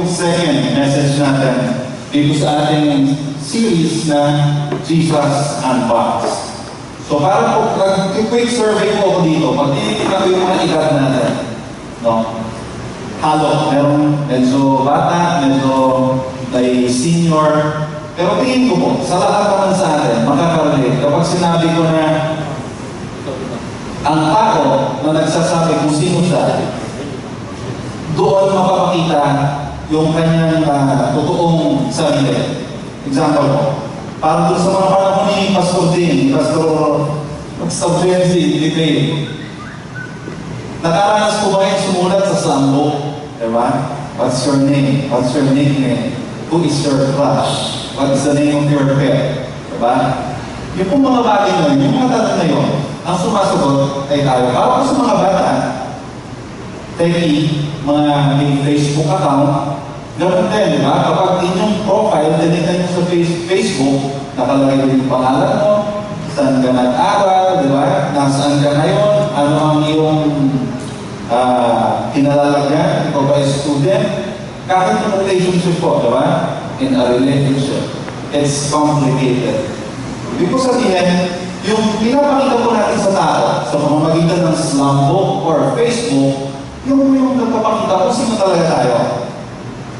yung second message natin dito sa ating series na Jesus Unboxed. So para po, quick survey po ako dito. Pag tinitignan ko yung mga edad natin, no? Halo, merong medyo bata, medyo may senior. Pero tingin ko po, sa lahat naman sa atin, makaka-relate. Kapag sinabi ko na ang tao na nagsasabi kung sino siya, doon mapapakita yung kanyang totoong sarili. Example po, parang doon sa mga panahon ni Pastor Ding, Pastor Benzi, Debate. Nakaranas po ba yung sumulat sa slambook? Diba? What's your name? What's your nickname? Who is your crush? What's the name of your pet? Diba? Yung pong mga bagay na yun, yung mga tanong na yun, ang sumasagot ay tayo. Para po sa mga bata, mga may Facebook account, ganoon din, di ba? Kapag inyong profile, tinignan nyo sa Facebook, nakalagay din yung pangalan mo, saan ka nag-aral, di ba? Nasaan ka ngayon, ano ang iyong kinalalagyan, ikaw ba student? Kahit yung relationship po, di ba? In a relationship, it's complicated. Ibig ko sabihin, yung pinapakita po natin sa tao, sa pamamagitan ng slambook or Facebook, yung nagpapakita kung sino talaga tayo.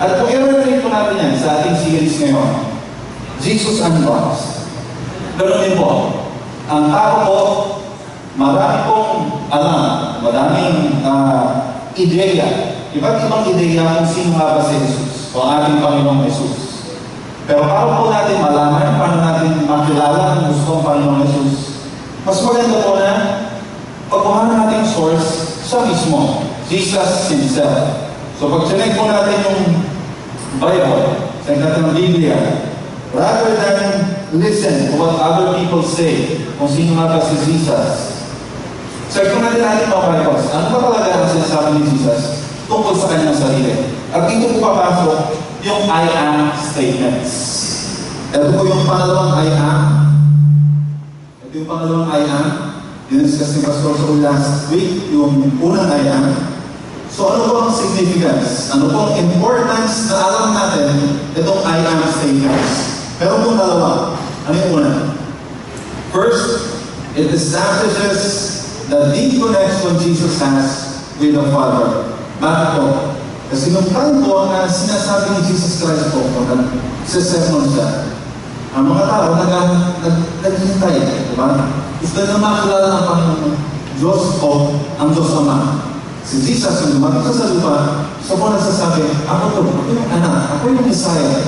At kung i-relate po natin yan sa ating series ngayon, Jesus Unboxed. Ganun din po. Ang tao po, marami pong alam, madaming ideya. Iba't ibang ideya kung sino nga ba si Jesus o ating Panginoong Jesus. Pero para po natin malaman, paano natin makilala ang gusto ng Panginoong Jesus, mas maganda po na pagkuhan natin source sa mismo, Jesus Himself. So pag sinek po natin yung Bible, sinek natin ang Biblia, rather than listen to what other people say kung sino nga ba si Jesus, check po natin mga Bibles. Ano ba talaga ang sinasabi ni Jesus tungkol sa kanyang sarili? At dito po papasok yung I am statements. Ito po yung pangalawang I am. Ito yung pangalawang I am. Diniscuss ni Pastor sa last week, yung unang I am. So ano po ang significance? Ano po ang importance na alam natin itong I am statements? Pero po dalawa. Ano yung una? First, it establishes the deep connection Jesus has with the Father. Bakit po? Kasi nung time po na sinasabi ni Jesus Christ po, nagsisermon siya, ang mga tao naghihintay, di ba? Gusto na makilala ng Panginoon Diyos o ang Diyos Ama. Si Jesus, yung dumating sa lupa, siya po nagsasabi, ako yung anak, ako yung Messiah.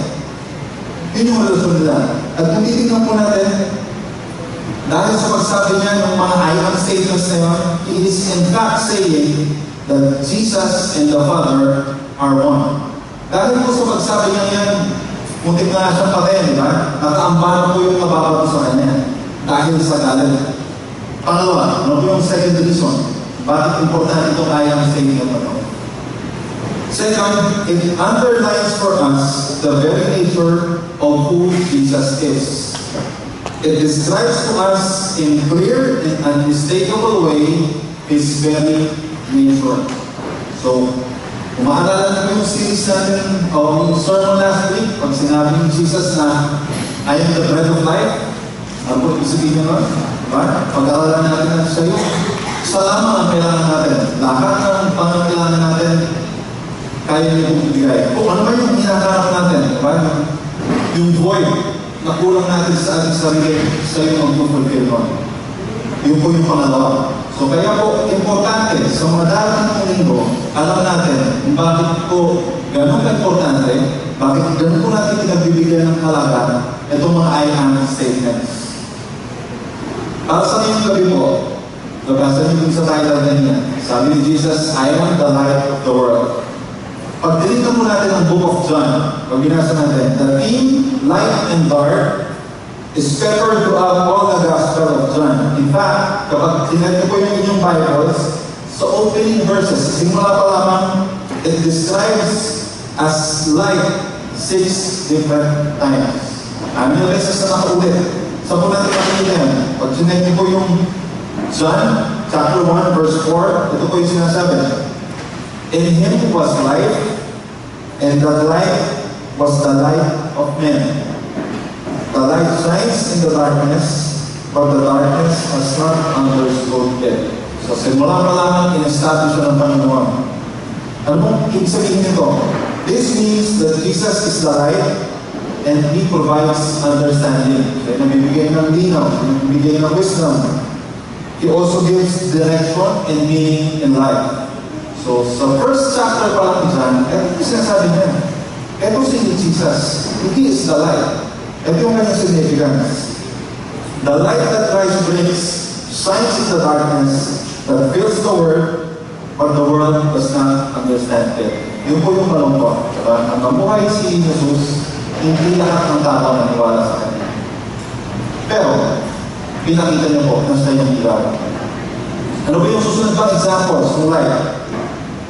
Yun yung relasyon nila. At kung titignan po natin, dahil sa pagsabi niya ng mga I am statements na yun, he is in fact saying that Jesus and the Father are one. Dahil po sa pagsabi niya yan, muntik na siya pa rin, di ba? Nakaambara po yung nababato sa kanya dahil sa galit. Pangalawa, ano po yung second reason? Bakit importante itong I am statement na ito? Second, it underlines for us the very nature of who Jesus is. It describes to us in clear and unmistakable way His very nature. So, kung maalala na yung series natin o yung sermon last week, pag sinabi ni Jesus na I am the bread of life, ano po isipin nyo nun? Diba? Pag-aaralan natin na siya yun. Isa lamang ang kailangan natin. Lahat ng pangangailangan natin, kaya niyo kong ibigay. Kung ano ba yung hinahanap natin, diba? Yung void na kulang natin sa ating sarili, sa yung mag-fulfill nun. Yun po yung pangalawa. So kaya po, importante, sa mga darating ng linggo, alam natin kung bakit po ganun ka-importante, bakit ganun po natin pinagbibigyan ng halaga itong mga I am statements. Para sa ngayong gabi po, nabasa niyo sa title na niya, sabi ni Jesus, I am the light of the world. Pag tinignan po natin ang Book of John, pag binasa natin, the theme, light and dark, is peppered throughout all the Gospel of John. In fact, kapag tinignan po yung inyong Bibles, sa opening verses, simula pa lamang, it describes as light 6 different times. Amin beses na nakaulit. Sa po natin makikita yan. Pag sinignan po yung John, chapter 1, verse 4, ito po yung sinasabi. In Him was life, And that light was the light of men. The light shines in the darkness, but the darkness has not understood it. So simula pa lang, in-establish na ng Panginoon. Ano mong ibig sabihin nito? This means that Jesus is the light and He provides understanding. Kaya nabibigay ng linaw, nabibigay ng wisdom. He also gives direction and meaning in life. So sa first chapter pa lang dyan, ito yung sinasabi niya. Ito si Jesus. He is the light. Ito yung kanyang significance. The light that Christ brings shines in the darkness that fills the world, but the world does not understand it. Yun po yung malungkot. Diba? Ang mabuhay si Jesus, hindi lahat ng tao naniwala sa Kanya. Pero, pinakita niyo po na siya yung ilaw. Ano ba yung susunod pang examples ng light?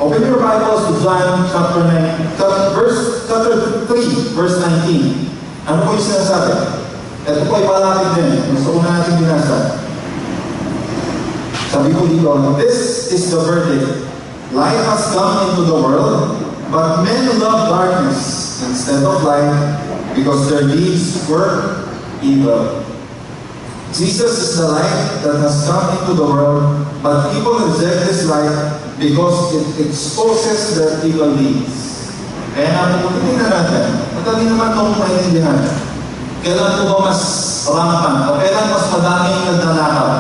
Open your Bibles to John chapter 3, verse 19. Ano po yung sinasabi? Ito po ay palapit din. Gusto ko na natin binasa. Sabi ko dito, this is the verdict. Light has come into the world, but men love darkness instead of light because their deeds were evil. Jesus is the light that has come into the world, but people reject this light because it exposes their evil deeds. Kaya napupuntin na natin, madali naman itong maintindihan. Kailan po ba mas rampant? O kailan mas madaming nagnanakaw?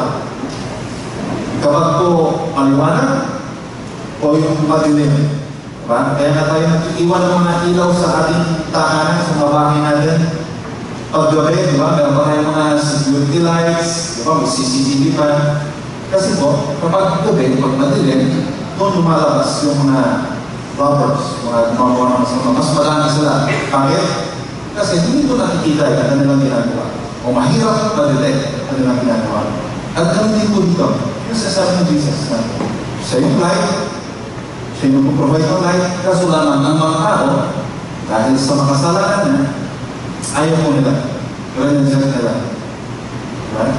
Kapag po maliwanag o yung madilim. Diba? Kaya na tayo nag-iwan ng mga ilaw sa ating tahanan, sa mga bahay natin. Paggabi, diba? Meron pa tayong mga security lights, diba? May CCTV pa. Kasi po, kapag gabi, pag madilim, doon lumalabas yung mga robbers, mga gumagawa ng masama. Mas marami sila. Bakit? Kasi hindi ito nakikita yung kanilang ginagawa. O mahirap ma-detect ang kanilang ginagawa. At ganun din po dito. Yung sasabi ng Jesus na siya yung light, siya yung provide ng light, kaso lamang ang mga tao, dahil sa makasalanan niya, ayaw mo nila. Renensya nila. Right?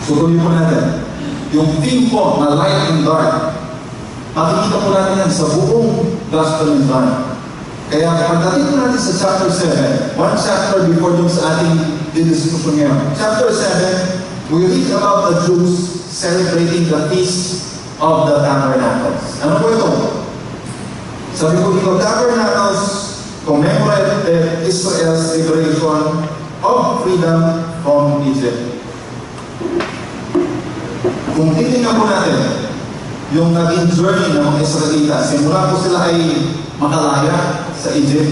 So tuloy po natin. Yung theme po na light and dark, makikita po natin yan sa buong Gospel in John. Kaya pagdating po natin sa chapter 7, one chapter before dun sa ating didiskusyon ngayon. Chapter 7, we read about the Jews celebrating the Feast of the Tabernacles. Ano po ito? Sabi ko dito, Tabernacles commemorate Israel's liberation of freedom from Egypt. Kung titingnan po natin, yung naging journey ng mga Israelita, simula po sila ay makalaya sa Egypt.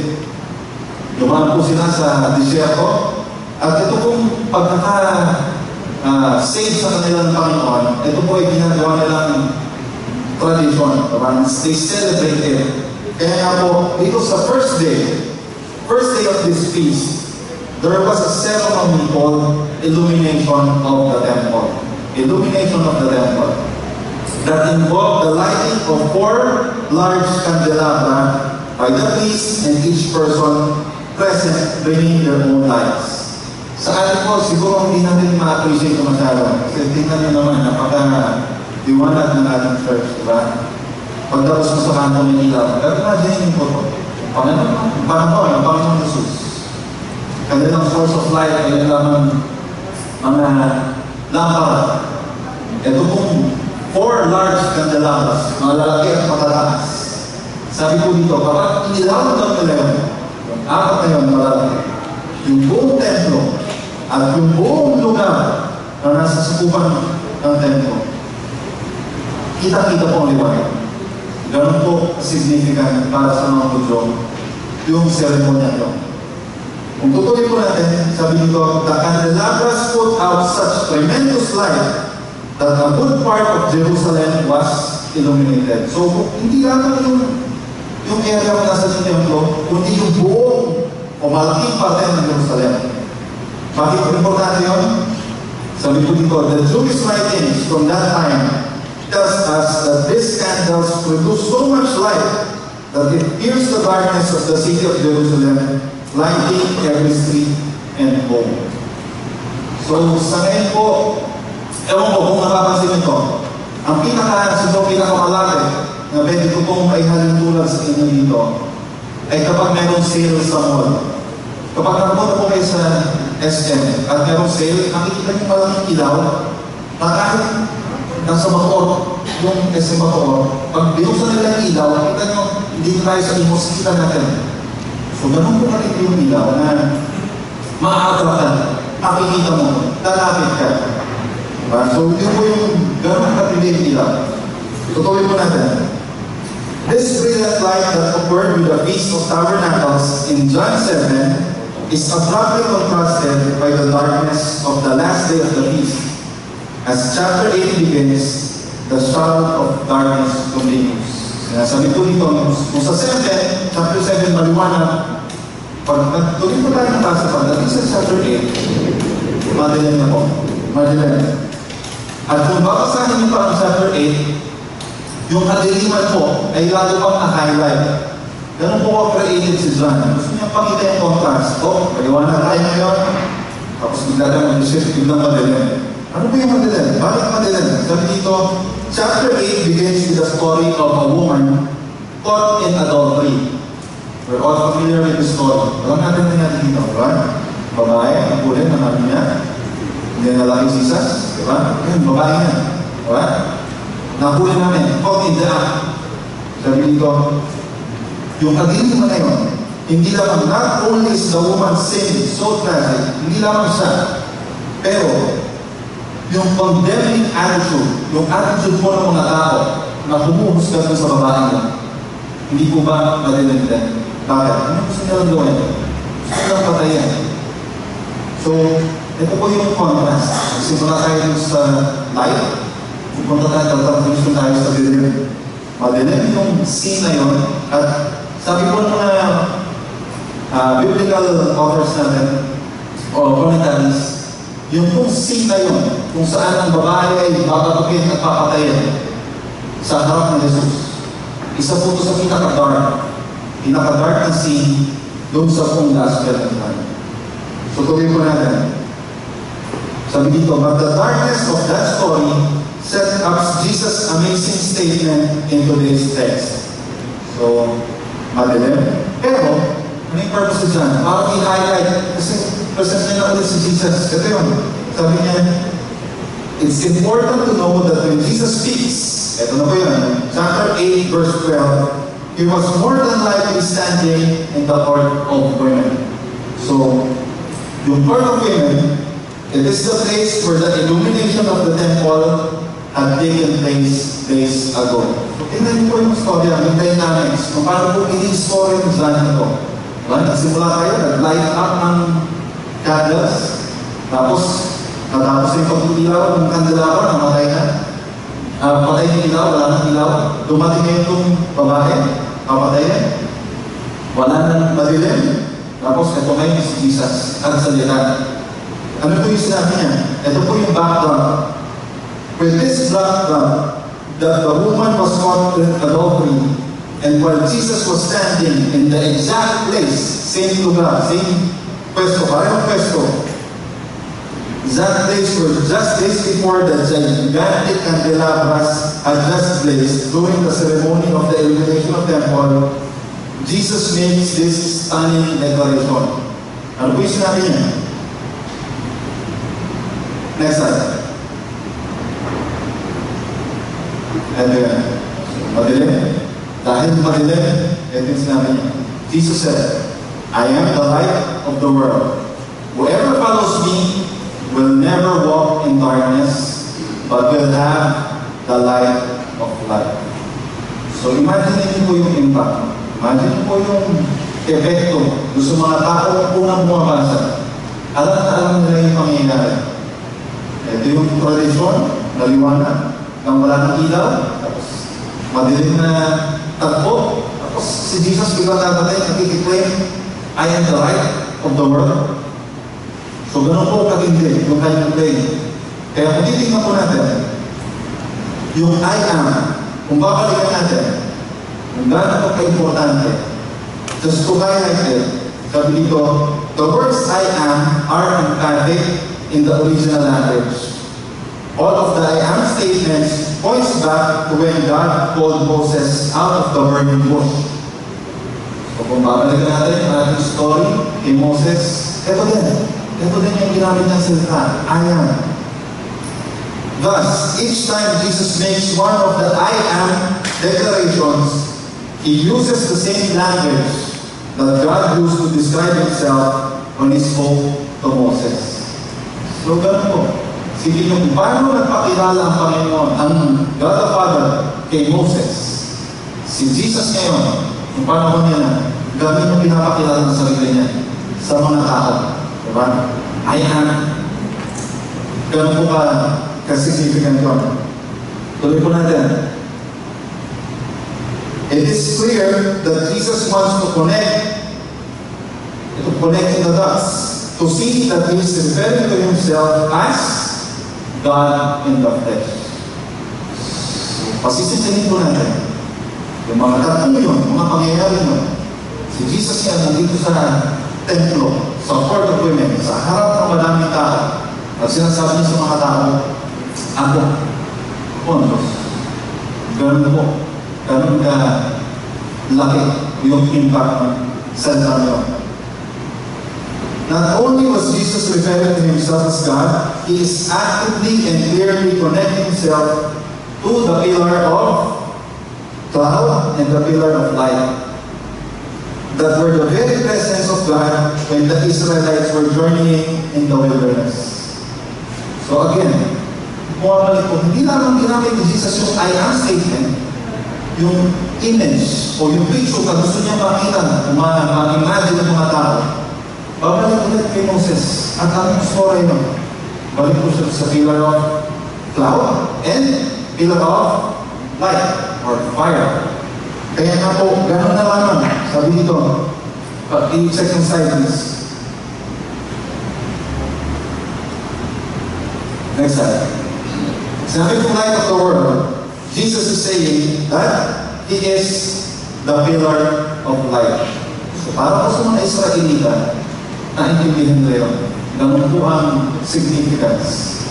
Lumaan po sila sa disyerto. At ito pong pagkaka-save sa kanilang Panginoon, ito po ay ginagawa nilang tradition. They celebrate it. Kaya nga po, dito sa first day of this feast, there was a ceremony called illumination of the temple. Illumination of the temple. That involved the lighting of 4 large candelabra by the priest and each person present bringing their own lights. Sa atin po, siguro hindi natin ma-appreciate ito masyado. Kasi tingnan nyo naman, napaka-liwanag ng ating church, diba? Pagdapos mo sa kanto ng ilaw. Pero imagine po po, Panginoon, ang Panginoon Jesus. Kanilang source of light ay lamang mga lampara. Ito pong 4 large candelabras, mga lalaki at matataas. Sabi ko dito, kapag inilaw ng nila yun, yung 4 na yun, malalaki, yung buong templo at yung buong lugar na nasa sakupan ng templo, kita-kita po ang liwanag. Ganun po significant para sa mga Hudyo yung seremonya ito. Kung tutuloy po natin, sabi dito, the candelabras put out such tremendous light that a good part of Jerusalem was illuminated. So, hindi lang yung area na nasa templo, kundi yung buong o malaking parte ng Jerusalem. Bakit po importante yun? Sabi ko dito, the Jewish writings from that time tells us that these candles produce so much light that it pierced the darkness of the city of Jerusalem, lighting every street and home. So, sa ngayon po, ewan ko kung napapansin ito, ang pinakamalaki na pwede ko pong maihalin tulad sa inyo dito ay kapag mayroong sale sa mall. Kapag napunta po kayo sa SM at mayroong sale, nakikita niyo maraming ilaw na kahit nasa Bacoor, yung SM Bacoor, pag binuksan nila yung ilaw, kita nyo, hindi tayo sa imos, kita natin. So, ganun po nakikita yung ilaw na maatrakan, makikita mo, lalapit ka. So, yun po yung ganun katindi yung ilaw. Tutuloy po natin. This brilliant light that occurred with the Feast of Tabernacles in John 7 is abruptly contrasted by the darkness of the last day of the feast. As chapter 8 begins, the shadow of darkness continues. Sabi po dito, kung sa 7, chapter 7, maliwanag, pag tuloy po tayo ng tasa pagdating sa chapter 8, madilim na po. Madilim. At kung babasahin niyo pa ang chapter 8, yung kadiliman po ay lalo pang na-highlight. Ganun po ako created si John. Gusto niya pakita yung contrast. Paliwanag tayo ngayon, tapos bigla tayo mag-isip, biglang madilim. Ano po yung madilim? Bakit madilim? Sabi dito, chapter 8 begins with the story of a woman caught in adultery. We're all familiar with the story. Alam natin dito, diba? Babae, nahuli ng namin niya. Hindi na lalaki si Jesus, diba? Ayun, babae niya. Diba? Nahuli namin, caught in the act. Sabi dito, yung kadiliman na yun, hindi lamang, not only is the woman sin so tragic, hindi lamang siya, pero yung condemning attitude, yung attitude po ng mga tao na humuhusga sa babae niya, hindi po ba madilim din? Bakit? Ano gusto nilang gawin? Gusto nilang patayin. So, ito po yung contrast. Simula tayo sa light, pupunta tayo, transition tayo sa dilim. Madilim yung scene na yun, at sabi po ng mga biblical authors natin, o commentaries, yung pong scene na yun, kung saan ang babae ay babatukin at papatayin sa harap ng Jesus. Isa po ito sa pinaka-dark na scene doon sa pong gospel ng John. So tuloy po natin. Sabi dito, but the darkness of that story set up Jesus' amazing statement in today's text. So, madilim. Pero, ano yung purpose dyan? Parang i-highlight, kasi present na ulit si Jesus. Ito yun. Sabi niya, it's important to know that when Jesus speaks, ito na po yun, chapter 8, verse 12, he was more than likely standing in the court of women. So, yung court of women, it is the place where the illumination of the temple had taken place days ago. So, tingnan niyo po yung story, yung dynamics, kung paano po in-story ng John ito. Nagsimula tayo, nag-light up ng candles, tapos yung pag-ilaw ng kandelawa, namatay na. Patay ng ilaw, wala nang ilaw. Dumating na itong babae, papatayin. Wala nang madilim. Tapos ito ngayon si Jesus, ang salita. Ano po yung sinabi niya? Ito po yung background. With this background, that the woman was caught in adultery, and while Jesus was standing in the exact place, same lugar, same pwesto, parang pwesto, that place where just days before the gigantic candelabras had just blazed during the ceremony of the illumination of the temple, Jesus makes this stunning declaration. Ano po yung sinabi niya? Next slide. And madilim. Dahil madilim, ito yung sinabi niya. Jesus said, I am the light of the world. Whoever follows me will never walk in darkness, but will have the light of life. So imagine niyo po yung impact. Imagine po yung epekto sa mga tao unang bumabasa. Alam nila yung pangyayari. Ito yung tradisyon, naliwanag, nang wala ng ilaw, tapos madilim na tagpo, tapos si Jesus biglang natatay, nakikiklaim, I am the light of the world. So ganun po katindi yung kanyang claim. Kaya kung titignan po natin, yung I am, kung babalikan natin, kung gano'n po ka-importante, just to highlight it, sabi dito, the words I am are emphatic in the original language. All of the I am statements points back to when God called Moses out of the burning bush. So kung babalikan natin ang ating story kay Moses, ito din yung ginamit ng salita, I am. Thus, each time Jesus makes one of the I am declarations, He uses the same language that God used to describe Himself when He spoke to Moses. So ganun po. Sige nyo, paano nagpakilala ang Panginoon, ang God the Father kay Moses? Si Jesus ngayon, kung paano niya na, gamit yung pinapakilala ng sarili niya sa mga tao. Diba? I am. Ganun po ka-significant yun. Tuloy po natin. It is clear that Jesus wants to connect the dots, to see that He is referring to Himself as God in the flesh. So, pasisisihin po natin. Yung mga tatlong yun, mga pangyayari yun, si Jesus yan nandito sa templo, sa court of women, sa harap ng madaming tao, at sinasabi niya sa mga tao, ako, Diyos. Ganun po. Ganun ka laki yung impact ng salita niyo. Not only was Jesus referring to Himself as God, He is actively and clearly connecting Himself to the pillar of cloud and the pillar of light that were the very presence of God when the Israelites were journeying in the wilderness. So again, bumabalik po, hindi lang ginamit ni Jesus yung I am statement, yung image o yung picture na gusto niya makita, ma-imagine ng mga tao. Babalik ulit kay Moses at ang story nun. Balik po siya sa pillar of cloud and pillar of light or fire. Kaya nga po, gano'n na lamang. Sabi dito, i-check yung slide please. Next slide. Sabi po light of the world, Jesus is saying that He is the pillar of light. So para po sa mga Israelita, naintindihan nila yun. Ganun po ang significance.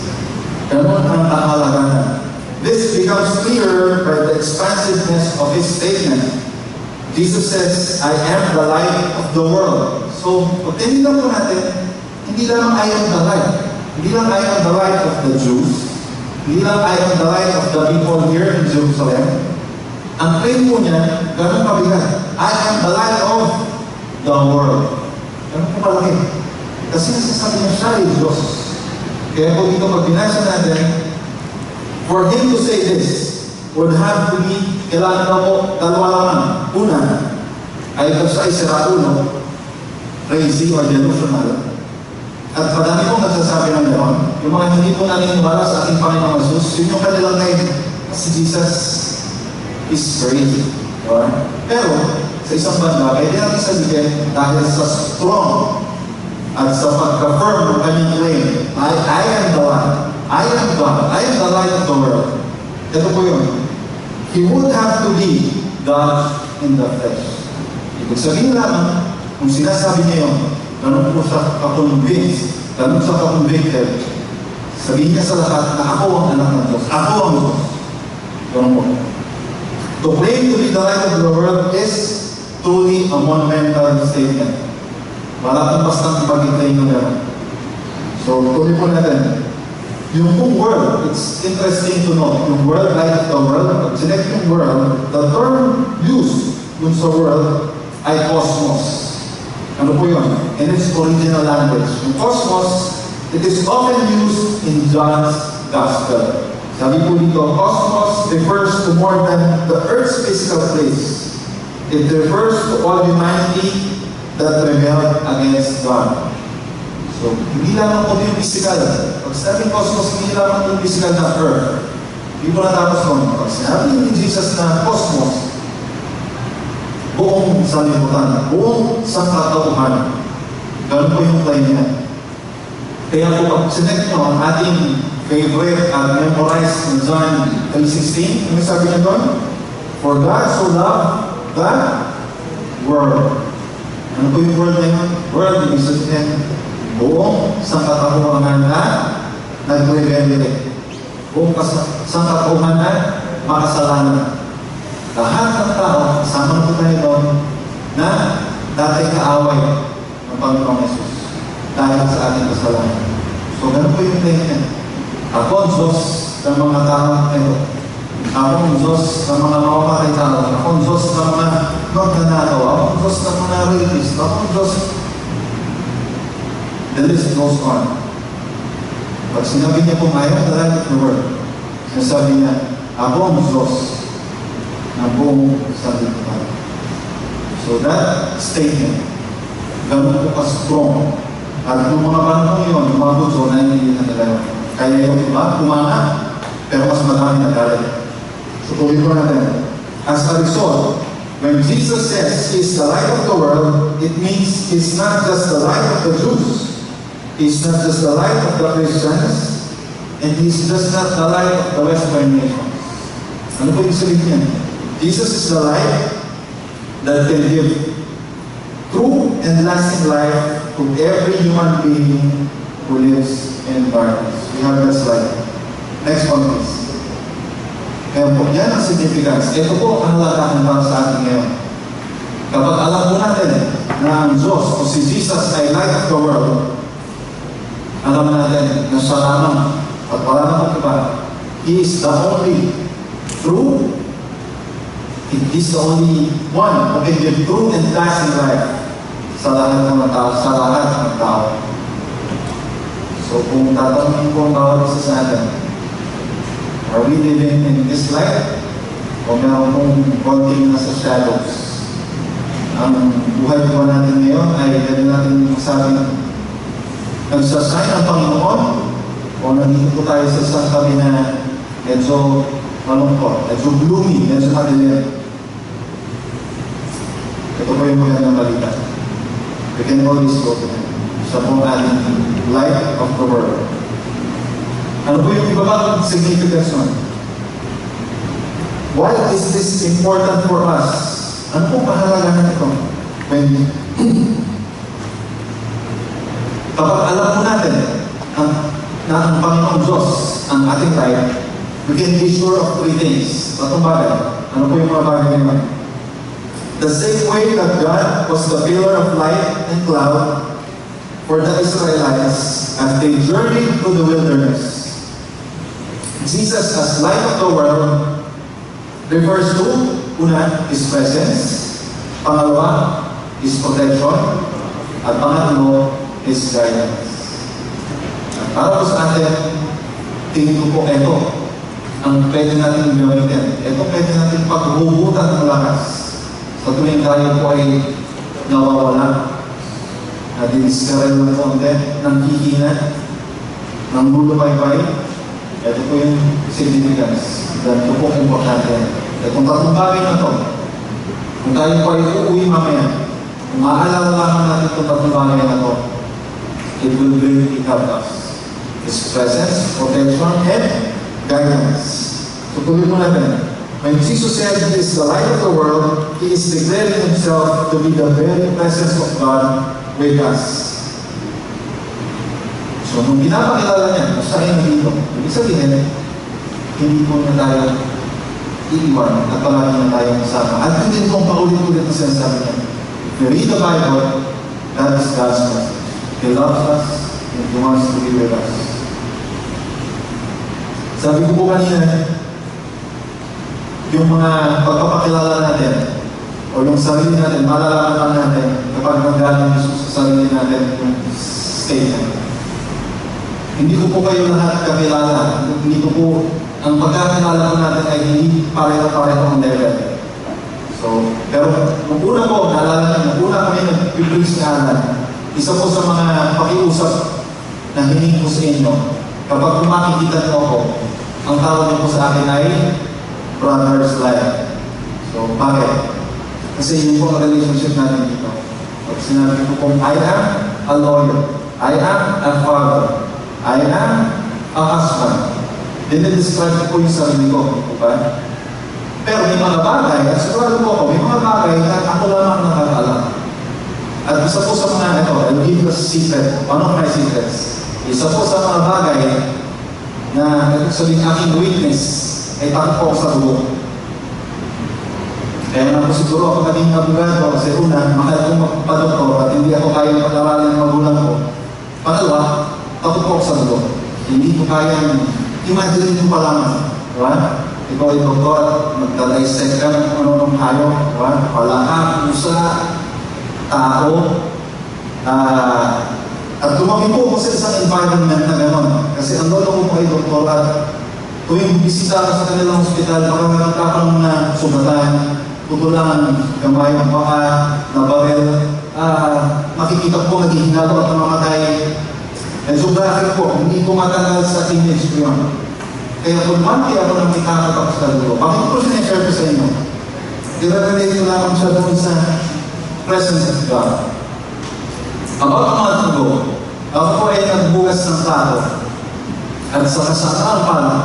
Ganun ang kahalagahan. This becomes clearer by the expansiveness of His statement. Jesus says, I am the light of the world. So, pag tinignan po natin, hindi lang I am the light. Hindi lang I am the light of the Jews. Hindi lang I am the light of the people here in Jerusalem. Ang claim po niya, ganun kabigat. I am the light of the world. Ganun po malaki. Kasi nasasabi niya siya ay Diyos. Kaya po dito pag binasa natin, for Him to say this would have to be, kailangan na po dalawa lamang. Una, ay siya ay siraulo, crazy or delusional. At madami pong nagsasabi ng gano'n. Yung mga hindi po naniniwala sa ating Panginoong Jesus, yun yung kanilang ngayon. Si Jesus is crazy. Right? Pero, sa isang banda, pwede natin sabihin dahil sa strong at sa pag-confirm ng kanyang claim, I am the light. I am God. I am the light of the world. Ito po yun. He would have to be God in the flesh. Ibig sabihin lamang, kung sinasabi niya yun, ganun po siya ka-convinced, ganun siya ka-convicted, sabihin niya sa lahat na ako ang anak ng Diyos. Ako ang Diyos. Ganun po. To claim to be the light of the world is truly a monumental statement. Wala pong bastang ipag-claim na gano'n. So, tuloy po natin. Yung pong world, it's interesting to know, yung world, light of the world, pag select yung world, the term used dun sa world ay cosmos. Ano po yun? In its original language. Yung cosmos, it is often used in John's Gospel. Sabi po dito, cosmos refers to more than the Earth's physical place. It refers to all humanity that rebelled against God. So, hindi lamang po yung physical. Pag sinabing cosmos, hindi lamang yung physical na Earth. Hindi po natapos nun. Pag sinabi ni Jesus na cosmos, buong sanlibutan, buong sangkatauhan. Ganun po yung claim niya. Kaya po pag sinek nyo ang ating favorite at memorized in John 3:16, ano sabi niya doon? For God so loved the world. Ano po yung world na yun? World, ibig sabihin, buong sangkatauhan na nag-rebelde. Buong sangkatauhan na makasalanan. Lahat ng tao, kasama po tayo doon, na dating kaaway ng Panginoong Jesus dahil sa ating kasalanan. So, ganun po yung tingin. Ako ang Diyos ng mga taong ito. Ako ang Diyos ng mga mamamatay tao. Ako ang Diyos ng mga magnanakaw. Ako ang Diyos ng mga rapist. Ako ang Diyos. The list goes on. Pag sinabi niya po, I am the light of the world, sinasabi niya, ako ang Diyos ng buong sanlibutan. So that statement, ganun po ka-strong. At yung mga panahon yun, yung mga gusto, naiintindihan nila yun. Kaya yung iba, kumana, pero mas madami na galit. So tuloy ko natin. As a result, when Jesus says He's the light of the world, it means He's not just the light of the Jews. He's not just the light of the Christians, and He's just not the light of the Western nations. Ano po yung sabihin niya? Jesus is the light that can give true and lasting life to every human being who lives in darkness. We have that slide. Next one, please. Kaya po, yan ang significance. Ito po ang halagahan para sa atin ngayon. Kapag alam po natin na ang Diyos o si Jesus ay light of the world, alam natin na siya lamang at wala namang iba. He is the only true. He is the only one who can give true and lasting life sa lahat ng tao, sa lahat ng tao. So kung tatanungin ko ang bawat isa sa atin, are we living in this life? O meron kong konting nasa shadows? Ang buhay ko natin ngayon ay dahil natin masabi, nagsasay ang Panginoon o nandito po tayo sa isang kami na medyo malungkot, medyo gloomy, medyo madilim. Ito po yung magandang balita. We can always go to Him. Siya po ating light of the world. Ano po yung ibabang significance nun? Why is this important for us? Ano po pahalagahan ito? Kapag alam po natin na ang Panginoong Diyos ang ating light, we can be sure of three things. Atong bagay. Ano po yung mga bagay naman? The same way that God was the pillar of light and cloud for the Israelites as they journeyed through the wilderness, Jesus as light of the world refers to, una, His presence, pangalawa, His protection, at pangatlo, His guidance. At para po sa atin, tingin ko po ito ang pwede natin gamitin. Ito pwede natin paghuhutan ng lakas. Sa tuwing tayo po ay nawawala, nadidiskare ng konti, ng hihina, ng lulubaybay. Ito po yung significance. Ito po importante. Itong tatlong bagay na ito, kung tayo po ay uuwi mamaya, kung maaalala lamang natin itong tatlong bagay na ito, it will greatly help us. His presence, protection, and guidance. So tuloy mo natin. When Jesus said He is the light of the world, He is declaring Himself to be the very presence of God with us. So nung pinapakilala niya, siya ay nandito. Ibig sabihin, hindi po na tayo iiwan at palagi na tayo kasama. At hindi pong paulit-ulit na sinasabi niya. If you read the Bible, that is God's message. He loves us and He wants to be with us. Sabi ko po kanina, yung mga pagpapakilala natin o yung sarili natin, malalaman lang natin kapag nanggaling Jesus sa sarili natin yung statement. Hindi ko po kayo lahat kakilala. Hindi ko po, ang pagkakilala ko natin ay hindi pareho-pareho ang level. So, pero nung una po, naalala niyo, nung una kami nag-preach na alam, isa po sa mga pakiusap na hining ko sa inyo, kapag makikita niyo ako, ang tawag niyo po sa akin ay brother's life. So, bakit? Kasi yun po ang relationship natin dito. Pag sinabi ko kung I am a lawyer, I am a father, I am a husband, dinidescribe ko po yung sarili ko. Diba? Pero may mga bagay, at sigurado po ako, may mga bagay na ako lamang nakakaalam. At isa po sa mga ito, I'll give you a secret. One of my secrets. Isa po sa mga bagay na sabihin aking weakness ay takot po sa dugo. Kaya nga po siguro ako naging abogado kasi una, mahal kong magpa-doktor at hindi ako kayang pag-aralin ng magulang ko. Pangalawa, takot po ako sa dugo. Hindi ko kayang imagine ko pa lamang. Diba? Ikaw ay doktor, magdadissect ka ng ano-anong hayop. Diba? Palaka, pusa, tao. At lumaki po ako sa isang environment na gano'n. Kasi ang lolo ko po ay doktor at tuwing bisita ako sa kanilang hospital, baka nagkakaroon na sugatan, tutulan, gamay ng baka, nabaril, makikita po naghihingalo at namamatay. And so bakit po, hindi ko matagal sa image ko yun. Kaya kung mati ako ng ikakatak sa dulo, bakit ko sinashare ko sa inyo? I-relate ko lamang siya doon sa presence of God. About a month ago, ako po ay nagbugas ng plato. At sa kasaraan pala,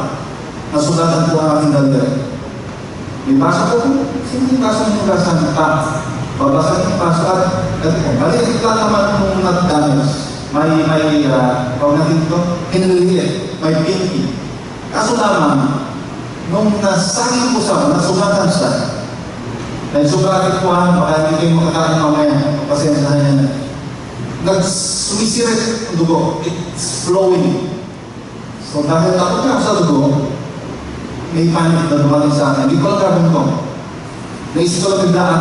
nasugatan po ang aking daliri. May basa ko po, sino yung basa ng basan? Babasa ng basa at maliit lang naman kung not-damage. May tawag natin ito, hiniliit, may pinky. Kaso lamang, nung nasangin ko sa nasugatan siya, dahil sugatit ko baka hindi kayo makakain mamaya, pasensyahan niya na. Nagsumisirit ang dugo, it's flowing. So dahil takot na ako sa dugo, may panic na dumating sa akin. Hindi ko lang gagawin ko. Naisip ko lang biglaan,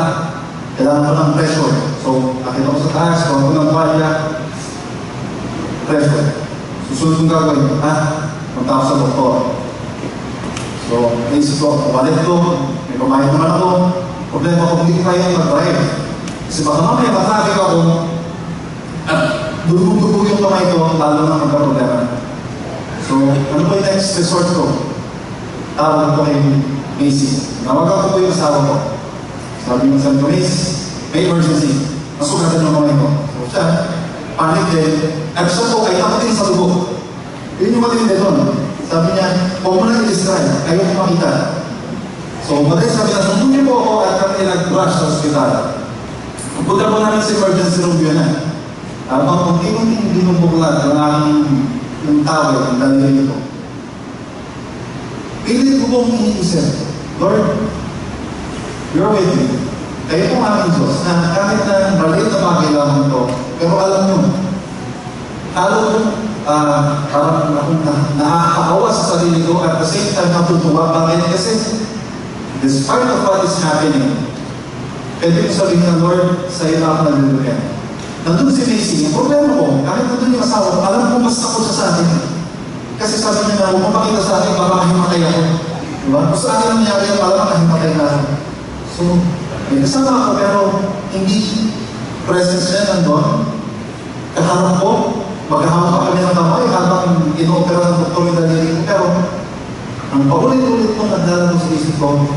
kailangan ko ng pressure. So, nakita ko sa taas, kung ako ng palya, pressure. Susunod kong gagawin, punta ako sa doktor. So, naisip ko, balik ko, may pamayag naman ako. Problema ko, hindi ko kaya mag-drive. Kasi baka mamaya matake ako, at dugo-dugo yung kamay ko, lalo na magka-problema. So, ano po yung next resort ko? Tawag ko kay Macy. Nawagan ko po yung asawa ko. Sabi ng San Luis, may emergency. Masugatan yung kamay ko. So siya, panic din. At siya po ay nakating sa dugo. Yun yung matindi doon. Sabi niya, huwag mo na i-describe. Ayaw ko makita. So, madaling sabi na, sundin niyo po ako at kami nag-rush sa hospital. Punta po namin sa emergency room yun na. Habang kunti-kunting binubuklat ang aking yung tawag, ang daliri ko. Pilit ko pong iniisip, Lord, you're with me. Kayo pong aming Diyos na kahit na maliit na bagay lang ito, pero alam nyo, parang akong nakakaawa sa sarili ko at the same time natutuwa. Bakit? Kasi despite of what is happening, pwede ko sabihin na, Lord, sa iyo ako naluluyan. Nandun si Macy, ang problema ko, kahit nandun yung asawa ko, alam ko mas takot siya sa akin. Kasi sabi niya na, huwag mapakita sa akin, baka mahimatay ako. Diba? Kung sa akin nangyari yan, alam mahimatay na ako. So, may kasama ako, pero hindi presence niya nandun. Kaharap ko, maghahamon pa kami ng kamay habang ino-opera ng doktor yung daliri ko. Pero, ang paulit-ulit ko nagdala ko sa isip ko,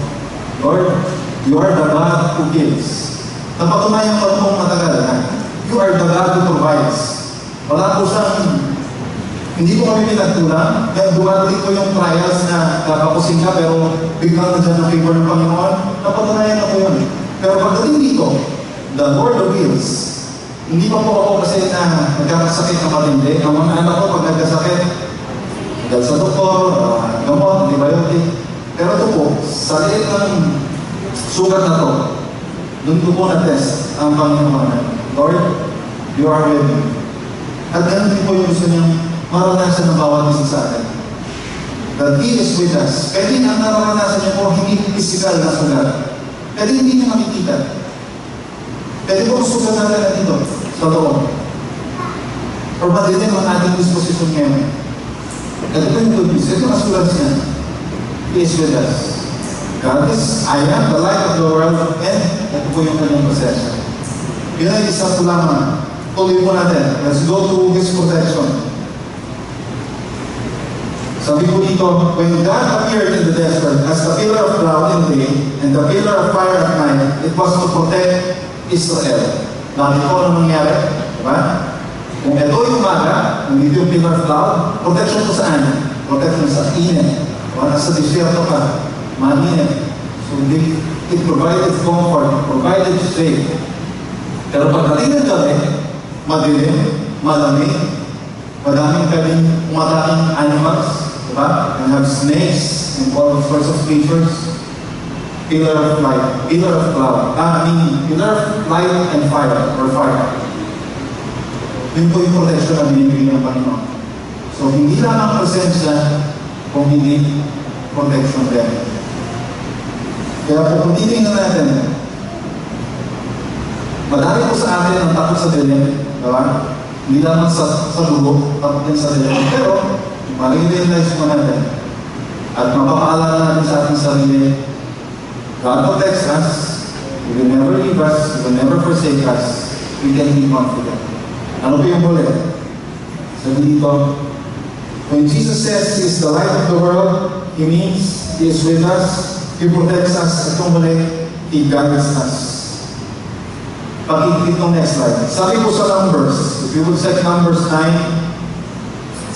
Lord, you are the God who gives. Napatunayan ko itong matagal na, you are the God who provides. Wala po siyang, hindi ko kami pinagtulang. Kaya dumating ko yung trials na kapakusin ka, pero biglang na dyan ang favor ng Panginoon. Napatunayan ako yun. Pero pagdating dito, the Lord of wills, hindi pa po ako kasi na nagkakasakit na matindi. Ang mga anak ko pag nagkasakit, dahil sa doktor, gamot, antibiotic. Pero ito po, sa liit ng sugat na to, doon ko po na-test ang Panginoon. Lord, you are with me. At ganun din po yung gusto niyang maranasan ng bawat isa sa atin. That He is with us. Pwede ang naranasan niya po hindi physical na sugat. Pwede hindi niya makikita. Pwede po sugat natin dito sa loob. Or madilim ang ating disposition ngayon. Ito po yung good news. Ito ang sulat niya. He is with us. God is, I am the light of the world, and ito po yung kanyang possession. Yun ay isa po lamang. Tuloy po natin. Let's go to His protection. Sabi po dito, when God appeared in the desert as the pillar of cloud in the day and the pillar of fire at night, it was to protect Israel. Bakit po ano nangyari? Diba? Kung ito yung umaga, kung dito yung pillar of cloud, protection po saan? Protection sa init. Diba? Nasa disyerto ka, maninit. So it provided comfort, provided faith. Pero pagdating ng gabi, madilim, malamig, madaming pwedeng umataking animals, diba? And have snakes and all sorts of creatures. pillar of light, pillar of cloud, pillar of light and fire, or fire. Yun po yung protection na binibigay ng Panginoon. So, hindi lang ang presensya, kung hindi protection din. Kaya po, kung titingnan natin, madami po sa atin ang takot sa dilim, diba? Hindi lang sa dugo, takot din sa dilim. Pero, mag-realize mo natin, at mapapaalala natin sa ating sarili, God protects us, He will never leave us, He will never forsake us, we can be confident. Ano po yung huli? Sabi dito, when Jesus says He is the light of the world, He means He is with us, He protects us, at kung huli, He guides us. Pag-iklit ng next slide. Sabi po sa Numbers, if you would check Numbers 9:17,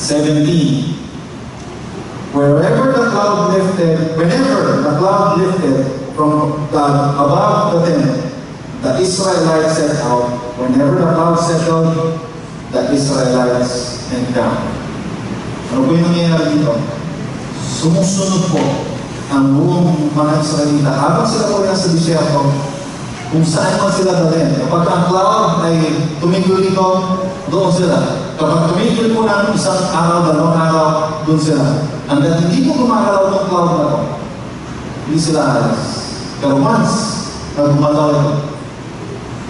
wherever the cloud lifted, whenever the cloud lifted from above the tent, the Israelites set out. Whenever the cloud settled, the Israelites went down. Ano po yung nangyayari dito? Sumusunod po ang buong mga Israelita. Habang sila po nasa disyerto, kung saan man sila dalhin. Kapag ang cloud ay tumigil dito, doon sila. Kapag tumigil po ng isang araw, dalawang araw, doon sila. Hanggang hindi po gumagalaw ng cloud na to, hindi sila alas. Pero once na gumalaw ito,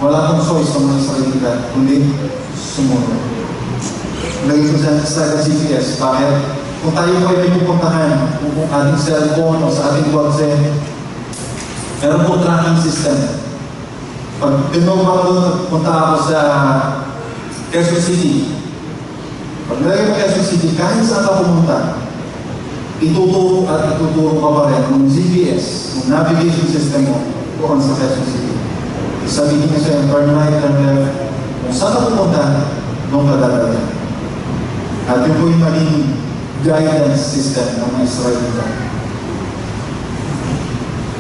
wala pong choice ng mga Israelita, kundi sumunod. Lagi ko sa GPS, bakit? Kung tayo po ay may pupuntahan, kung ating cellphone o sa ating kotse, meron po tracking system. Pag tinubang doon, punta ako sa Quezon City. Pag nilagay mo Quezon City, kahit saan ka pumunta, ituturo at ituturo ka pa rin ng GPS, ng navigation system mo, doon sa Quezon City. Sabihin niya sa'yo, turn right, turn left, kung saan ka pumunta, doon ka dadalhin. At yun po yung maging guidance system ng mga Israelita.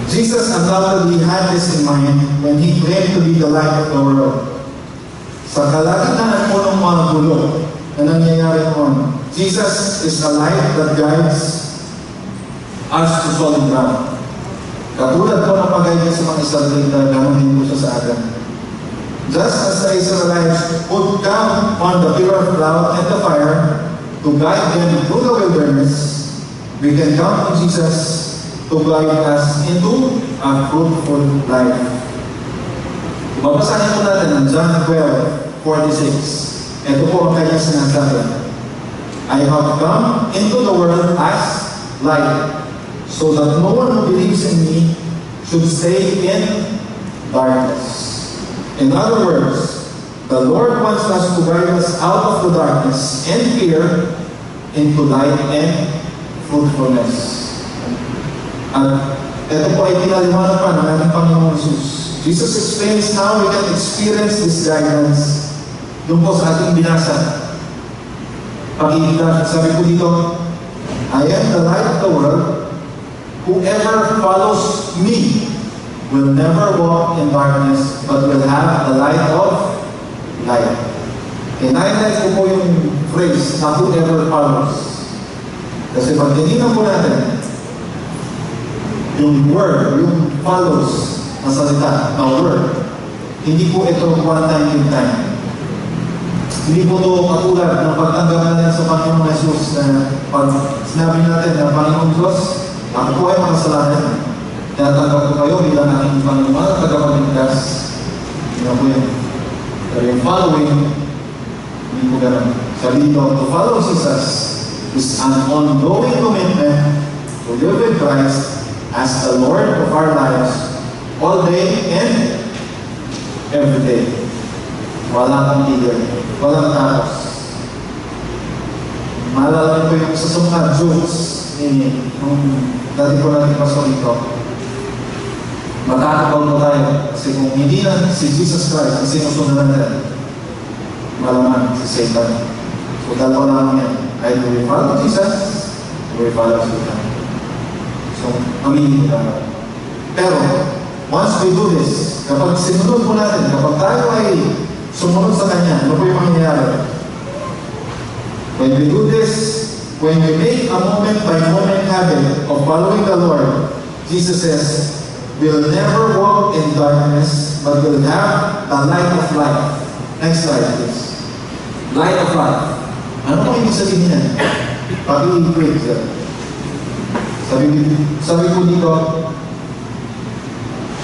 Jesus undoubtedly had this in mind when He claimed to be the light of the world. Sa kalagitnaan po ng mga gulo na nangyayari noon, Jesus is a light that guides us to solid ground. Katulad po ng pag-guide sa mga Israelita, ganoon din po siya sa atin. Just as the Israelites would come on the pillar of cloud and the fire to guide them through the wilderness, we can count on Jesus to guide us into a fruitful life. Babasahin po natin ang John 12:46. Ito po ang kanyang sinasabi. I have come into the world as light, so that no one who believes in me should stay in darkness. In other words, the Lord wants us to guide us out of the darkness and fear into light and fruitfulness. At ito po ay pinaliwanag pa ng ating Panginoon Jesus. Jesus explains how we can experience this guidance doon po sa ating binasa. Pag-ibig, sabi po dito, I am the light of the world. Whoever follows me will never walk in darkness, but will have the light of light. I-highlight ko po yung phrase na whoever follows. Kasi pag tinignan po natin, yung word, yung follows na salita, na word, hindi po ito one time in time. Hindi po ito katulad ng pagtanggap natin sa Panginoong Jesus na pag sinabi natin na Panginoong Diyos, ako po ay makasalanan. Tinatanggap ko kayo bilang aking Panginoon, tagapagligtas. Hindi po yun. Pero yung following, hindi po ganun. Sabi dito, to follow Jesus is an ongoing commitment to live with Christ as the Lord of our lives all day and every day. Walang tigil. Walang tapos. Maalala ko yung sa mga jokes nung dati ko natin pasok ito. Magkakabaw mo tayo. Kasi kung hindi na si Jesus Christ ang sinusunod natin, malaman si Satan. So dalawa lang yan. Either we follow Jesus or we follow Satan. So, aminin ka. Pero, once we do this, kapag sinunod po natin, kapag tayo ay sumunod sa Kanya, ano po yung mangyayari? When we do this, when we make a moment-by-moment habit of following the Lord, Jesus says, will never walk in darkness, but will have the light of life. Next slide, please. Light of life. Ano po ibig sabihin yan? Pag-i-equate sir. Sabi ko dito,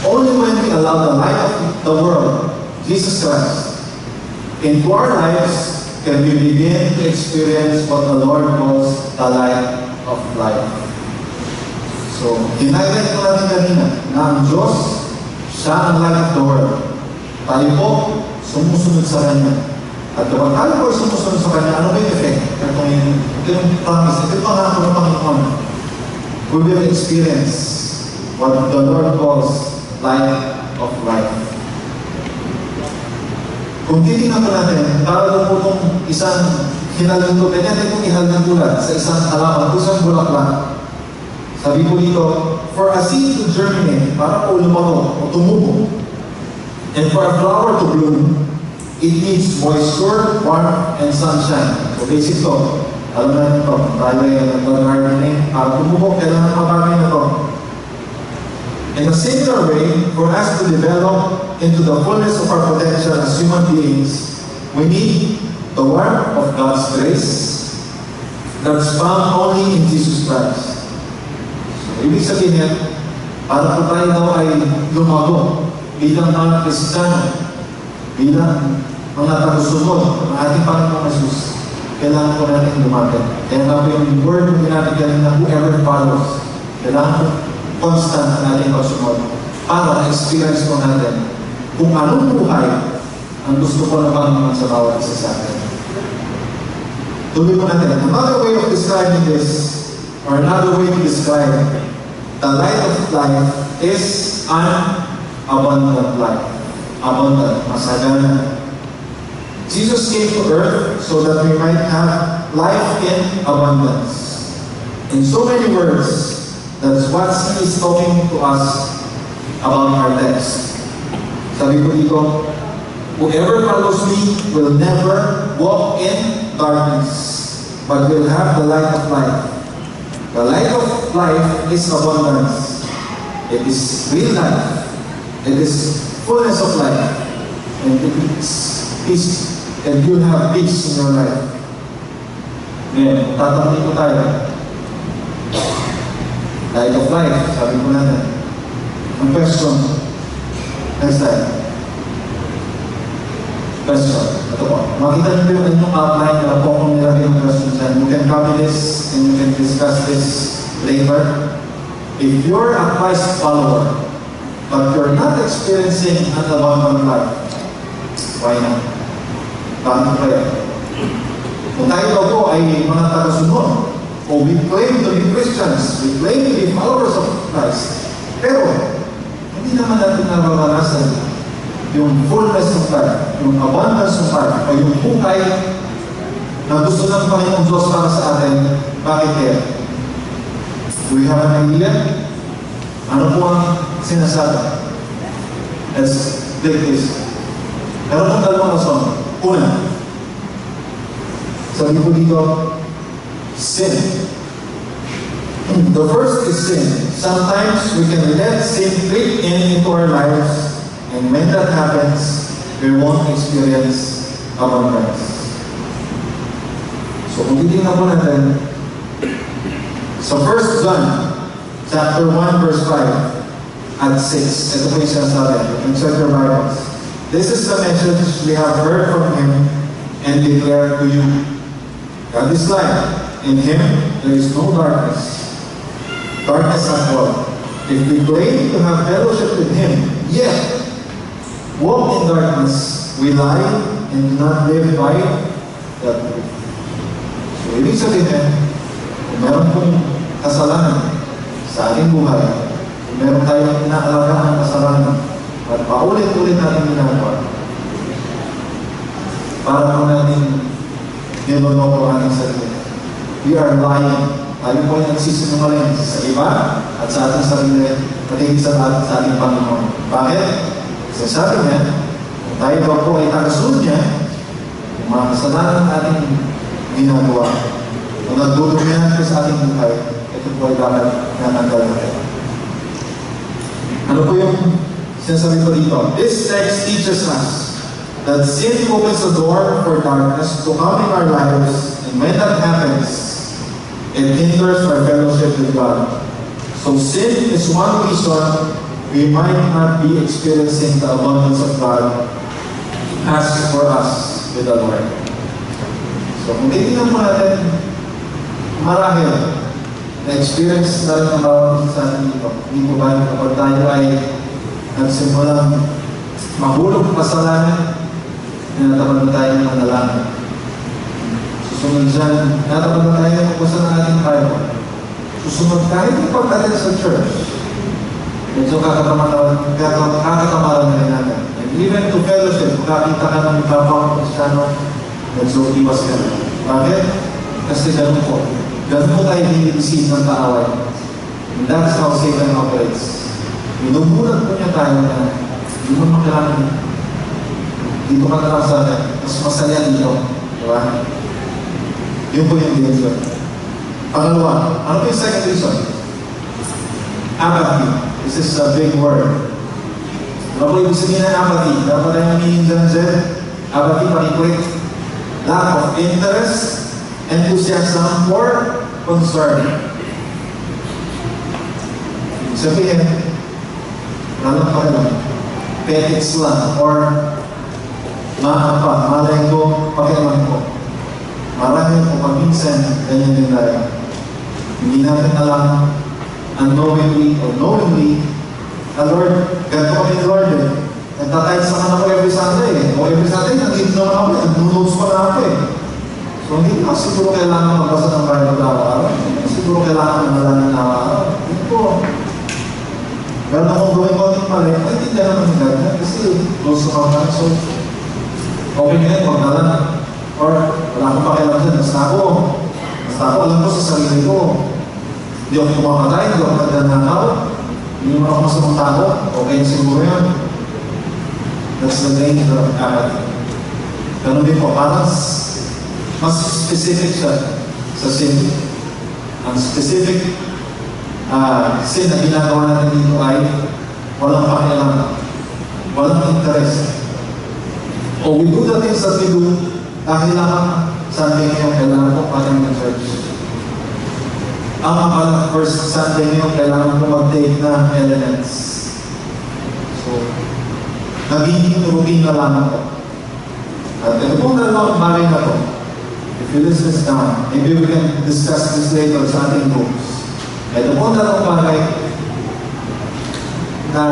only when we allow the light of the world, Jesus Christ, into our lives, can we begin to experience what the Lord calls the light of life. So, hinagay ko natin kanina na ang Diyos, siya ang light of the world. Tayo po, sumusunod sa Kanya. At kapag tayo po sumusunod sa Kanya, ano ba yung effect? Ito yung promise, ito yung pangako ng Panginoon. We will experience what the Lord calls light of life. Kung titignan po natin, para po itong isang hinalungtod, ganyan itong ihalungtulan sa isang halaman, kung isang bulaklak. Sabi po dito, for a seed to germinate, para po lumago o tumubo, and for a flower to bloom, it needs moisture, warmth, and sunshine. So basic to, alam natin ito, tayo ay nag-gardening, para tumubo, kailangan mabagay na ito. In a similar way, for us to develop into the fullness of our potential as human beings, we need the warmth of God's grace that's found only in Jesus Christ. So, ibig sabihin, para po tayo daw ay lumago bilang mga Kristiyano, bilang mga tagusunod ng ating Panginoong Jesus, kailangan po natin lumapit. Kaya nga po yung word na natin na whoever follows, kailangan po constant ang ating pagsunod para na-experience po natin kung anong buhay ang gusto po ng Panginoon sa bawat isa sa atin. Tuloy po natin. Another way of describing this, or another way to describe the light of life is an abundant life. Abundant, masagana. Jesus came to earth so that we might have life in abundance. In so many words, that's what He is talking to us about our text. Sabi ko dito, whoever follows me will never walk in darkness, but will have the light of life. The light of life is abundance. It is real life. It is fullness of life. And it is peace. And you'll have peace in your life. Ngayon, tatanungin ko tayo. Light of life, sabi ko natin. Ang question. Next time. Question. Ito po. Makita niyo yung inyong outline na po kung nilagay yung question dyan. You can copy this and you can discuss this later. If you're a Christ follower, but you're not experiencing an abundant life, why not? Bakit kaya? Kung tayo daw po ay mga tagasunod, o we claim to be Christians, we claim to be followers of Christ, pero hindi naman natin nararanasan yung fullness of life, yung abundance of life, o yung buhay na gusto ng Panginoong Diyos para sa atin. Bakit kaya? Do we have an idea? Ano po ang sinasabi? Let's take this. Meron pong dalawang rason. Una, sabi ko dito, sin. The first is sin. Sometimes we can let sin creep into our lives, and when that happens, we won't experience abundance. So kung titignan po natin, sa 1 John, chapter 1, verse 5 at 6, ito po yung sinasabi. Insert your Bibles. This is the message we have heard from Him and declare to you. God is light. In Him, there is no darkness. Darkness at all. If we claim to have fellowship with Him, yet walk in darkness, we lie and do not live by that truth. So, ibig sabihin, kung meron pong kasalanan sa ating buhay, kung meron tayong inaalagaan ng kasalanan, at paulit-ulit natin ginagawa, para po natin niloloko ang ating sarili. We are lying. Tayo po ay nagsisinungaling sa iba at sa ating sarili at hindi sa ating Panginoon. Bakit? Kasi sabi niya, kung tayo daw po ay tagasunod niya, kung mga kasalanan ating ginagawa, kung nagdudumihan ko sa ating buhay, ito po ay dapat natanggal natin. Ano po yung sinasabi ko dito? This text teaches us that sin opens the door for darkness to come in our lives, and when that happens, it hinders our fellowship with God. So sin is one reason we might not be experiencing the abundance of God as for us with the Lord. So kung titignan po natin, marahil na-experience na rin ang bawat sa atin dito. Hindi po ba kapag tayo ay nagsimulang mahulog ng kasalanan, natapat na tayo ng manalangin. Susunod dyan, natapat na tayo ng kukusan ng ating Bible. Susunod kahit yung pagdating sa church, medyo kakatamaran na rin natin. And even to fellowship, kung kakita ka ng ibabang Kristyano, medyo iwas ka na. Bakit? Kasi ganun po. Ganun po tayo dinibisip ng kaaway. And that's how Satan operates. Minumulat po niya tayo na hindi mo makailangan dito ka na lang sa atin. Mas masaya dito. Diba? Yun po yung reason. Pangalawa, ano po yung second reason? Apathy. This is a big word. Ano po ibig sabihin ng apathy? Dapat tayo naminin dyan dyan. Apathy, pakiklik. Lack of interest, enthusiasm, or concern. Ibig sabihin, walang pakialam. Petits lang, or malay ko, pakialam ko. Marami po paminsan, ganyan din tayo. Hindi natin alam, unknowingly or knowingly, Lord, ganito kami ni Lord eh. Nagtatayad sa kanan ko every Sunday eh. O every Sunday, nandito naman ako eh. Nag-notes pa na ako eh. So hindi ko siguro kailangan magbasa ng Bible na araw-araw. Siguro kailangan manalangin na araw-araw. Hindi po. Meron akong gawin ko ng mali, ay hindi naman yung ganyan. Kasi close to my heart. So, okay nga yun, magdalan. Or wala akong pakialam dyan. Basta ako, alam ko sa sarili ko. Hindi ako kumakatay, hindi ako nagdanakaw. Hindi mo ako masamang tao. Okay siguro yun. That's the danger of apathy. Ganun din po, parang mas specific siya sa sin. Ang specific sin na ginagawa natin dito ay walang pakialam, walang interest. O we do the things that we do dahil lang Sunday ngayon kailangan ko parang ng church. Ang akala first Sunday ngayon kailangan ko mag-take na elements. So, nagiging routine na lang ako. At ito pong dalawang bagay na to. If you listen this down, maybe we can discuss this later sa ating groups. Ito pong dalawang bagay na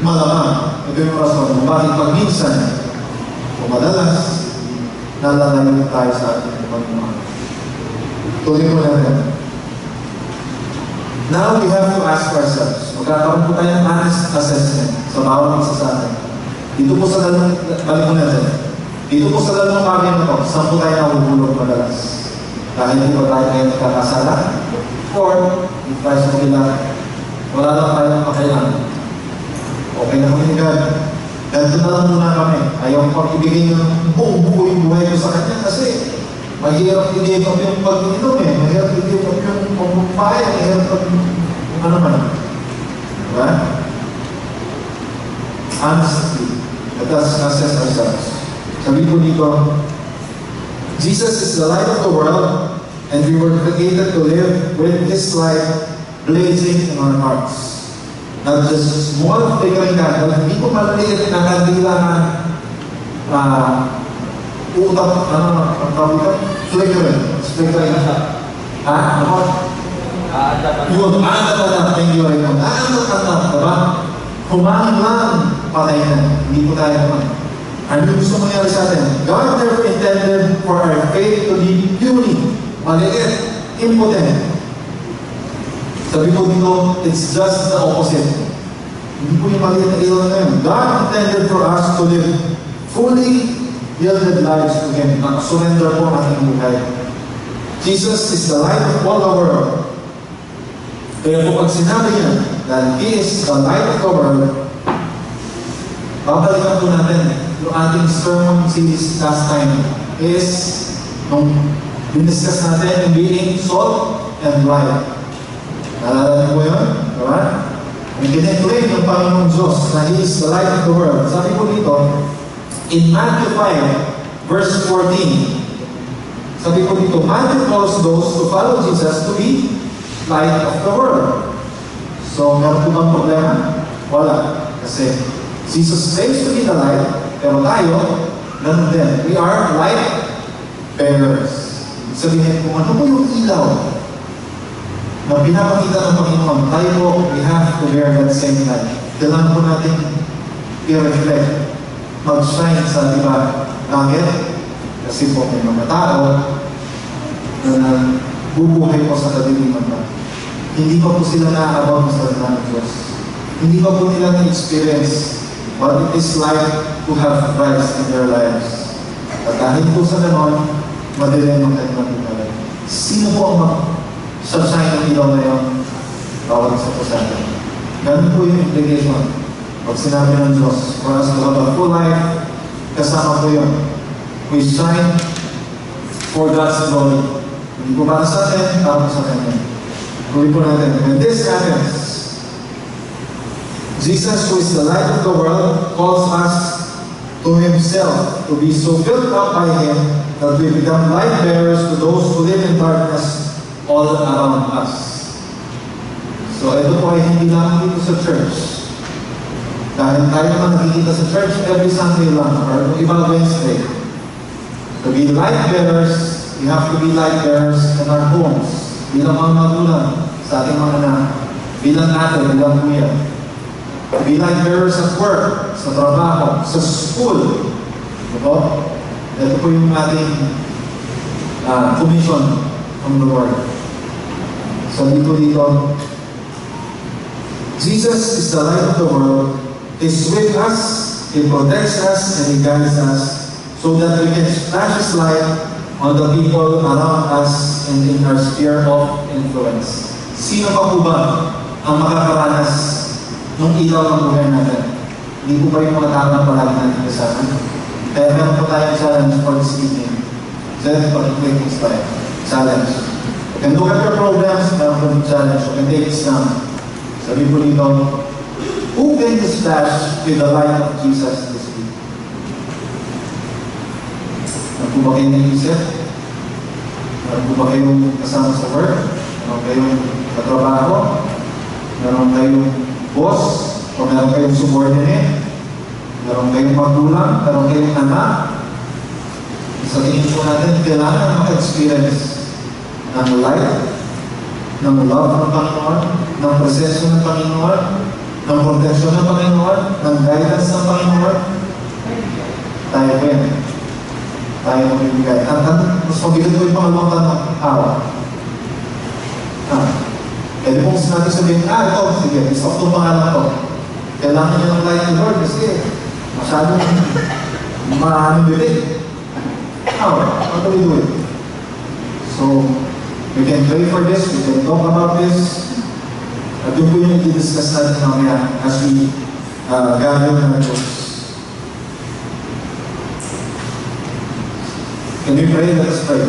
malamang. Ito yung rason kung bakit pag minsan o madalas nalalayo tayo sa ating pagmamahal. Tuloy mo natin. Now we have to ask ourselves, magkakaroon po tayo ng honest assessment sa bawat isa sa atin. Dito po sa dalawang, balik mo natin. Dito po sa dalawang bagay na to, saan po tayo nahuhulog madalas? Dahil po ba tayo ngayon nagkakasala? Or, if tayo sa kanila, wala lang tayo ng pakailangan. Okay na kami ni God. Ganito na lang muna kami. Ayaw pang ibigay ng buo yung buhay ko sa kanya kasi mahirap i-give up yung pag-inom eh. Mahirap i-give up yung pagpapaya. Mahirap ano man. Diba? Honestly, let us assess ourselves. Sabi po dito, Jesus is the light of the world and we were created to live with His light blazing in our hearts. Not just small flickering candle, hindi ko maliliit na kandila na utak, ang tawag ito? Flickering. Flickering na siya. Ha? Ano? Yun, aanap. Thank you, Raymond. Aanap. Diba? Kumain lang, patay na. Hindi po tayo naman. Ano yung gusto mangyari sa atin? God never intended for our faith to be puny, maliit, impotent. Sabi ko dito, it's just the opposite. Hindi po yung maliit na ilaw na yun. God intended for us to live fully yielded lives to Him. Surrender po ang ating buhay. Jesus is the light of all the world. Kaya po pag sinabi niya that He is the light of the world, babalikan po natin yung ating sermon series last time is nung diniscuss natin yung being salt and light. Nalala niyo po yun? Diba? May kine-claim ng Panginoong Diyos na He is the light of the world. Sabi po dito, in Matthew 5, verse 14, sabi po dito, Matthew calls those who follow Jesus to be light of the world. So, meron po bang problema? Wala. Kasi, Jesus claims to be the light, pero tayo, ganun din. We are light bearers. Sabihin po, ano po yung ilaw na pinapakita ng Panginoon? Tayo po, we have to bear that same light. Kailangan po natin i-reflect, mag-shine sa iba. Bakit? Kasi po may mga tao na bubuhay po sa kadiliman pa. Hindi pa po sila naaabot sa salita ng Diyos. Hindi pa po nila na-experience what it is like to have Christ in their lives. At dahil po sa ganon, madilim ang kanilang buhay. Sino po ang mag-shine ng ilaw na yun? Bawat isa po sa atin. Ganun po yung implication. Pag sinabi ng Diyos, for us to have a full life, kasama po yun. We shine for God's glory. Hindi po para sa atin, para po sa Kanya. Tuloy po natin. When this happens, Jesus, who is the light of the world, calls us to Himself to be so built up by Him that we become light bearers to those who live in darkness all around us. So ito po ay hindi lang dito sa church. Dahil tayo naman nakikita sa church every Sunday lang or ibang Wednesday. To be light bearers, we have to be light bearers in our homes. Bilang mga magulang sa ating mga anak, bilang ate, bilang kuya. Be light bearers at work, sa trabaho, sa school. Ito po yung ating commission from the Lord. So dito, Jesus is the light of the world. He's with us, He protects us, and He guides us so that we can flash His light on the people around us and in our sphere of influence. Sino pa po ba ang makakaranas ng ilaw ng buhay natin? Hindi po ba yung mga tao na palagi natin kasama? Kaya meron po tayong challenge for this evening. Then, pag-click this tayo. Challenge. You can look at your programs, meron po yung challenge. You can take this down. Sabi po dito, who can you splash with the light of Jesus this week? Meron po ba kayong naisip? Meron po ba kayong kasama sa work? Meron kayong katrabaho? Meron kayong boss? O meron kayong subordinate? Meron kayong magulang? Meron kayong anak? Sa tingin po natin, kailangan maka-experience ng light, ng love ng Panginoon, ng presensya ng Panginoon, ng protection ng Panginoon, ng guidance ng Panginoon. Tayo po yan. Tayo mo bibigay. Mas mabigat ko yung pangalawang tanong. How? Pwede pong natin sabihin, ito, sige, isa ko itong pangalan ko. Kailangan niya ng light ni Lord kasi masyadong maraming bibig. How do we do it? So, we can pray for this, we can talk about this. At yun po yung i-discuss natin mamaya as we gather in our church. Can we pray? Let us pray.